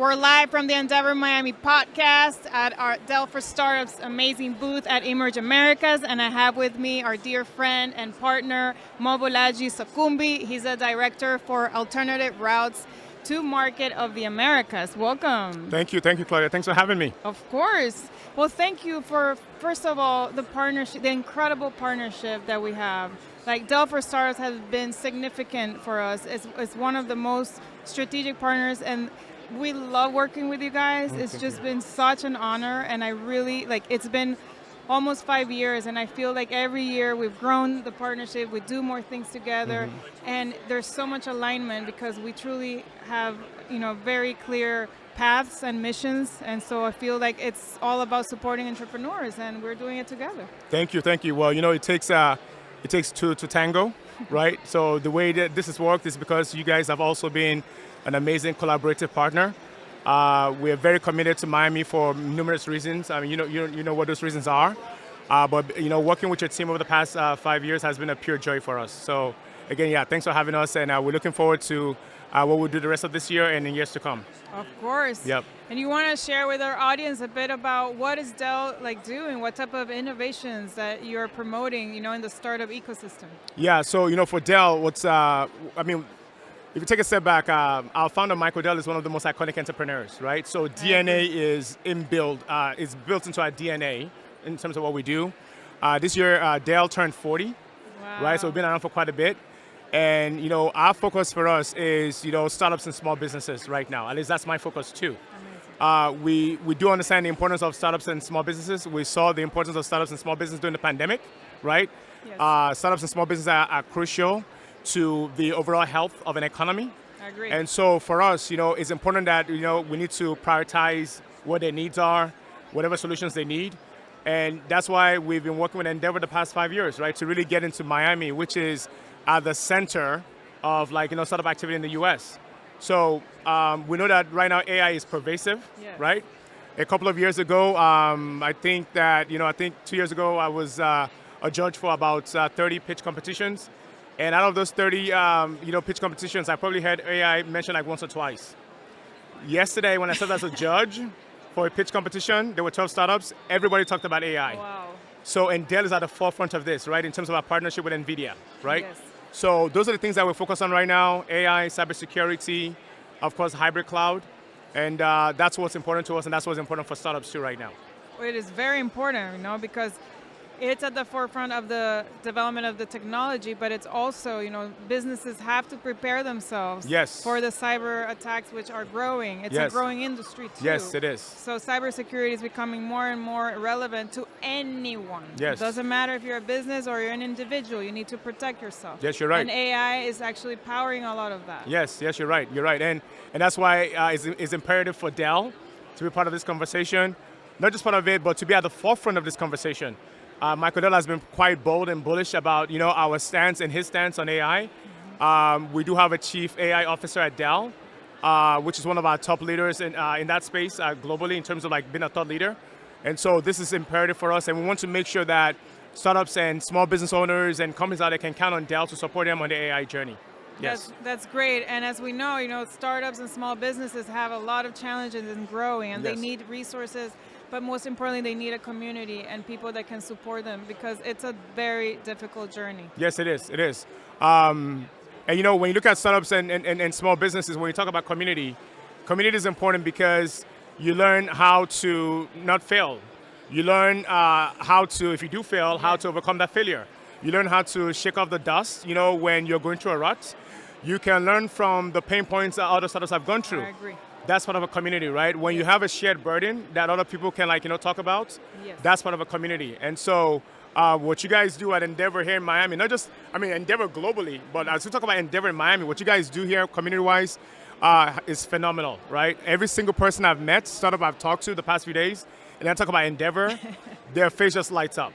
We're live from the Endeavor Miami podcast at our Dell for Startups amazing booth at Emerge Americas, and I have with me our dear friend and partner, Mobolaji Sokunbi. He's a director for alternative routes to market of the Americas. Welcome. Thank you, Claudia. Thanks for having me. Of course. Well, thank you for, first of all, the partnership, the incredible partnership that we have. Like Dell for Startups has been significant for us. It's one of the most strategic partners, and we love working with you guys. It's just been such an honor, and I really, it's been almost 5 years, and I feel like every year we've grown the partnership, we do more things together, and there's so much alignment because we truly have, very clear paths and missions, and so I feel like it's all about supporting entrepreneurs, and we're doing it together. Thank you. Well, it takes two to tango, right? So the way that this has worked is because you guys have also been an amazing collaborative partner. We are very committed to Miami for numerous reasons. I mean, you know what those reasons are. But working with your team over the past 5 years has been a pure joy for us. So again, thanks for having us, and we're looking forward to what we'll do the rest of this year and in years to come. Of course. Yep. And you want to share with our audience a bit about what is Dell doing, what type of innovations that you're promoting, in the startup ecosystem? Yeah. So for Dell, if you take a step back, our founder, Michael Dell, is one of the most iconic entrepreneurs, right? So DNA is built into our DNA in terms of what we do. This year, Dell turned 40, right? So we've been around for quite a bit. And, our focus for us is, startups and small businesses right now. At least that's my focus too. We do understand the importance of startups and small businesses. We saw the importance of startups and small businesses during the pandemic, right? Yes. Startups and small businesses are crucial to the overall health of an economy. I agree. And so for us, it's important that, we need to prioritize what their needs are, whatever solutions they need. And that's why we've been working with Endeavor the past 5 years, right? To really get into Miami, which is at the center of startup activity in the US. So we know that right now AI is pervasive, right? A couple of years ago, I think 2 years ago, I was a judge for about 30 pitch competitions. And out of those 30, pitch competitions, I probably had AI mentioned once or twice. Yesterday, when I served as a judge for a pitch competition, there were 12 startups. Everybody talked about AI. Wow. So, and Dell is at the forefront of this, right, in terms of our partnership with NVIDIA, right? Yes. So those are the things that we're focused on right now: AI, cybersecurity, of course, hybrid cloud, and that's what's important to us, and that's what's important for startups too right now. It is very important, because it's at the forefront of the development of the technology, but it's also, businesses have to prepare themselves for the cyber attacks, which are growing. It's a growing industry too. Yes, it is. So cybersecurity is becoming more and more relevant to anyone. Yes. It doesn't matter if you're a business or you're an individual, you need to protect yourself. Yes, you're right. And AI is actually powering a lot of that. Yes, you're right. And that's why it's imperative for Dell to be part of this conversation. Not just part of it, but to be at the forefront of this conversation. Michael Dell has been quite bold and bullish about our stance and his stance on AI. We do have a chief AI officer at Dell, which is one of our top leaders in that space globally in terms of being a thought leader. And so this is imperative for us, and we want to make sure that startups and small business owners and companies out there can count on Dell to support them on the AI journey. Yes. That's great. And as we know, startups and small businesses have a lot of challenges in growing, and they need resources. But most importantly, they need a community and people that can support them, because it's a very difficult journey. Yes, it is. And when you look at startups and small businesses, when you talk about community is important because you learn how to not fail. You learn how to, if you do fail, how to overcome that failure. You learn how to shake off the dust, when you're going through a rut. You can learn from the pain points that other startups have gone through. I agree. That's part of a community, right? When you have a shared burden that other people can talk about, that's part of a community. And so what you guys do at Endeavor here in Miami, Endeavor globally, but as we talk about Endeavor in Miami, what you guys do here community-wise is phenomenal, right? Every single person I've met, startup I've talked to the past few days, and I talk about Endeavor, their face just lights up.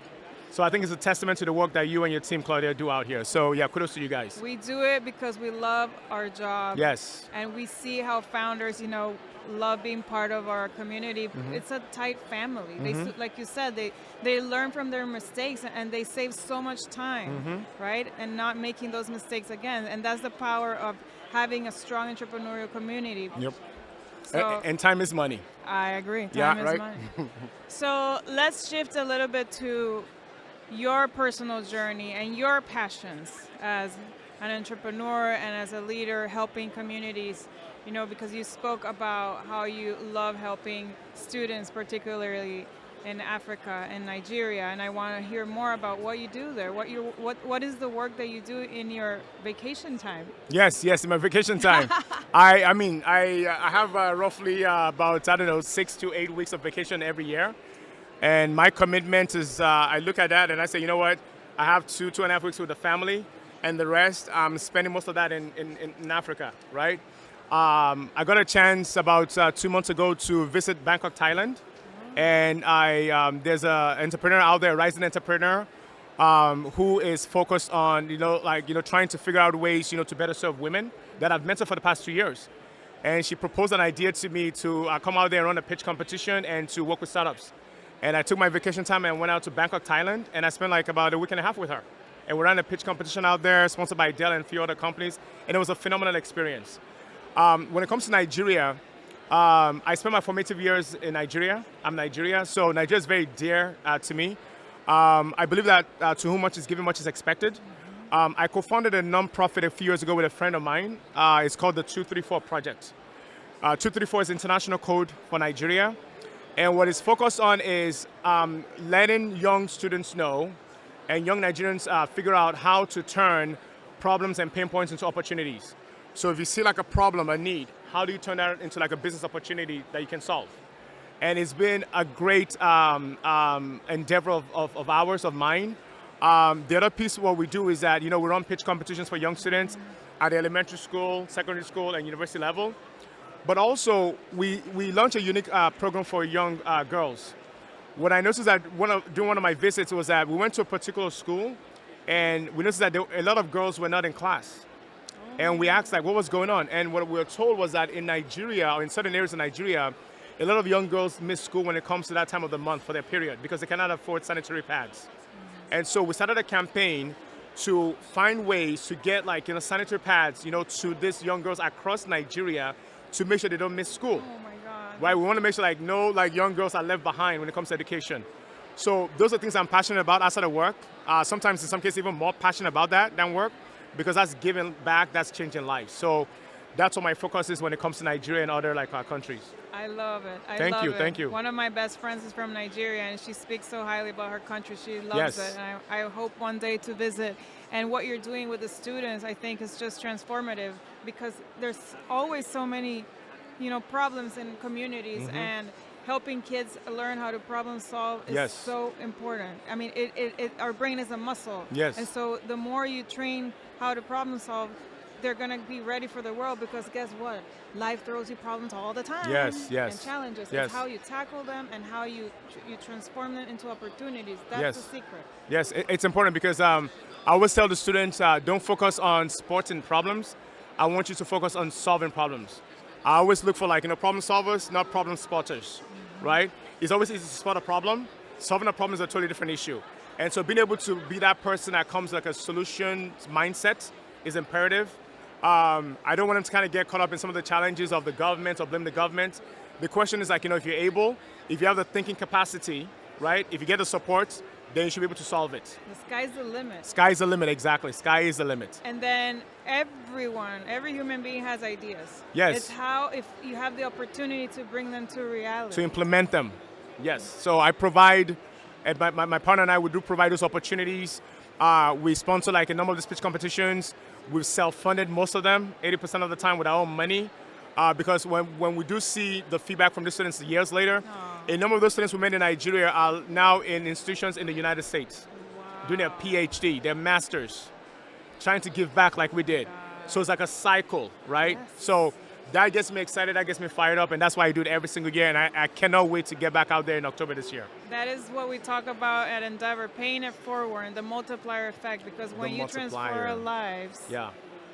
So I think it's a testament to the work that you and your team, Claudia, do out here. So kudos to you guys. We do it because we love our job. Yes. And we see how founders, love being part of our community. It's a tight family. They, like you said, they learn from their mistakes, and they save so much time, right? And not making those mistakes again. And that's the power of having a strong entrepreneurial community. Yep. So And time is money. I agree. Yeah, Time is right? money. So let's shift a little bit to your personal journey and your passions as an entrepreneur and as a leader helping communities, because you spoke about how you love helping students, particularly in Africa and Nigeria, and I want to hear more about what you do there. What is the work that you do in your vacation time? Yes, in my vacation time. I have roughly about, I don't know, 6 to 8 weeks of vacation every year. And my commitment is, I look at that and I say, you know what, I have 2.5 weeks with the family, and the rest, I'm spending most of that in Africa, right? I got a chance about 2 months ago to visit Bangkok, Thailand. And there's an entrepreneur out there, a rising entrepreneur, who is focused on, trying to figure out ways, to better serve women that I've mentored for the past 2 years. And she proposed an idea to me to come out there and run a pitch competition and to work with startups. And I took my vacation time and went out to Bangkok, Thailand, and I spent like about a week and a half with her. And we ran a pitch competition out there, sponsored by Dell and a few other companies, and it was a phenomenal experience. When it comes to Nigeria, I spent my formative years in Nigeria. I'm Nigeria, so Nigeria is very dear to me. I believe that to whom much is given, much is expected. I co-founded a nonprofit a few years ago with a friend of mine. It's called the 234 Project. 234 is international code for Nigeria. And what it's focused on is letting young students know and young Nigerians figure out how to turn problems and pain points into opportunities. So if you see like a problem, a need, how do you turn that into like a business opportunity that you can solve? And it's been a great endeavor of ours, of mine. The other piece of what we do is that, we run pitch competitions for young students at the elementary school, secondary school, and university level. But also, we launched a unique program for young girls. What I noticed that during one of my visits was that we went to a particular school, and we noticed that a lot of girls were not in class. And we asked, like, what was going on? And what we were told was that in Nigeria, or in certain areas of Nigeria, a lot of young girls miss school when it comes to that time of the month for their period because they cannot afford sanitary pads. And so we started a campaign to find ways to get, sanitary pads, to these young girls across Nigeria to make sure they don't miss school. Oh my God. Right? We want to make sure no young girls are left behind when it comes to education. So those are things I'm passionate about outside of work. Sometimes in some cases even more passionate about that than work, because that's giving back, that's changing lives. So that's what my focus is when it comes to Nigeria and other countries. I love it. Thank you. One of my best friends is from Nigeria, and she speaks so highly about her country. She loves it, and I hope one day to visit. And what you're doing with the students, I think, is just transformative, because there's always so many, problems in communities, and helping kids learn how to problem solve is so important. I mean, our brain is a muscle. Yes. And so the more you train how to problem solve, they're going to be ready for the world, because guess what? Life throws you problems all the time. Yes. And challenges. Yes. It's how you tackle them and how you transform them into opportunities. That's the secret. Yes, it's important because I always tell the students, don't focus on spotting problems. I want you to focus on solving problems. I always look for problem solvers, not problem spotters, right? It's always easy to spot a problem. Solving a problem is a totally different issue. And so being able to be that person that comes a solution mindset is imperative. I don't want them to kind of get caught up in some of the challenges of the government or blame the government. The question is if you're able, if you have the thinking capacity, right? If you get the support, then you should be able to solve it. The sky's the limit. Sky's the limit, exactly. Sky is the limit. And then every human being has ideas. Yes. It's how, if you have the opportunity to bring them to reality. To implement them. Yes. So I provide, and my partner and I, we do provide those opportunities. We sponsor a number of the speech competitions. We've self-funded most of them, 80% of the time with our own money. Because when we do see the feedback from the students years later, a number of those students we made in Nigeria are now in institutions in the United States, doing their PhD, their masters, trying to give back like we did. So it's like a cycle, right? Yes. So that gets me excited, that gets me fired up, and that's why I do it every single year, and I cannot wait to get back out there in October this year. That is what we talk about at Endeavor, paying it forward, the multiplier effect, because when you transfer lives,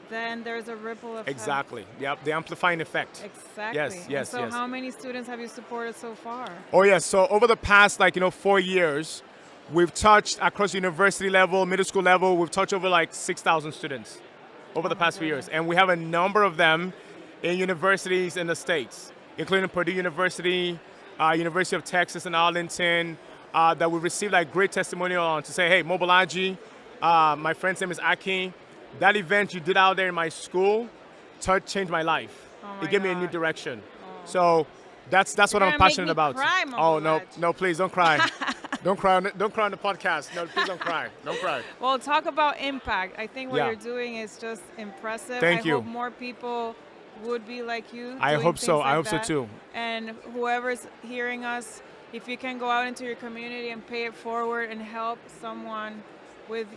then there's a ripple effect. Exactly. Yep. The amplifying effect. Exactly. Yes. So how many students have you supported so far? Oh yes. So over the past 4 years, we've touched across university level, middle school level. We've touched over 6,000 students over the past few years, and we have a number of them in universities in the States. including Purdue University, University of Texas in Arlington, that we received like great testimonial on to say, hey, Mobolaji, my friend's name is Aki. That event you did out there in my school changed my life. Oh my It gave me a new God. direction. Oh. So that's what You're I'm gonna passionate make me about. cry, Oh no, Mobolaji. no, please don't cry. Don't cry on the podcast. No, please don't cry. Don't cry. Well, talk about impact. I think what Yeah. you're doing is just impressive. Thank I you. hope more people would be like you. I doing hope so. things I like hope so that. too. And whoever's hearing us, if you can go out into your community and pay it forward and help someone with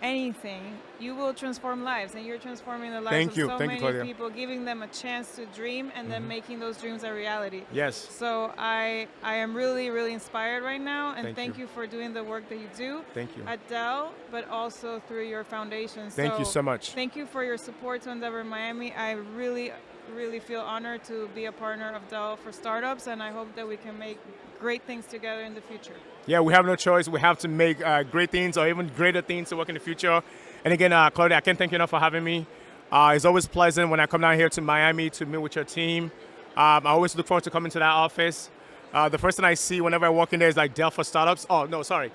anything, you will transform lives, and you're transforming the lives Thank of you. so Thank you, many Claudia. people, giving them a chance to dream and then making those dreams a reality. Yes. So I am really, really inspired right now, and Thank thank you. you for doing the work that you do Thank you. at Dell, but also through your foundation. Thank you so much. Thank you for your support to Endeavor Miami. I really, really feel honored to be a partner of Dell for startups, and I hope that we can make great things together in the future. Yeah, we have no choice. We have to make great things or even greater things to work in the future. And again, Claudia, I can't thank you enough for having me. It's always pleasant when I come down here to Miami to meet with your team. I always look forward to coming to that office. The first thing I see whenever I walk in there is like Dell for Startups. Oh, no, sorry.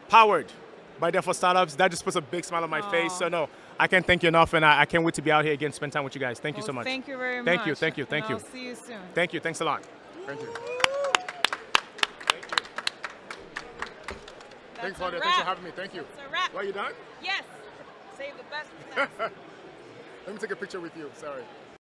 Powered by Dell for Startups. That just puts a big smile on my face. So no, I can't thank you enough, and I can't wait to be out here again, spend time with you guys. Thank you so much. Thank you very much. Thank you, thank you, thank And you. I'll see you soon. Thank you. Thanks a lot. Thank you. Thanks, Claudia. Thanks for having me. Thank you. It's a wrap. Well, you done? Yes. Save the best for last. Let me take a picture with you. Sorry.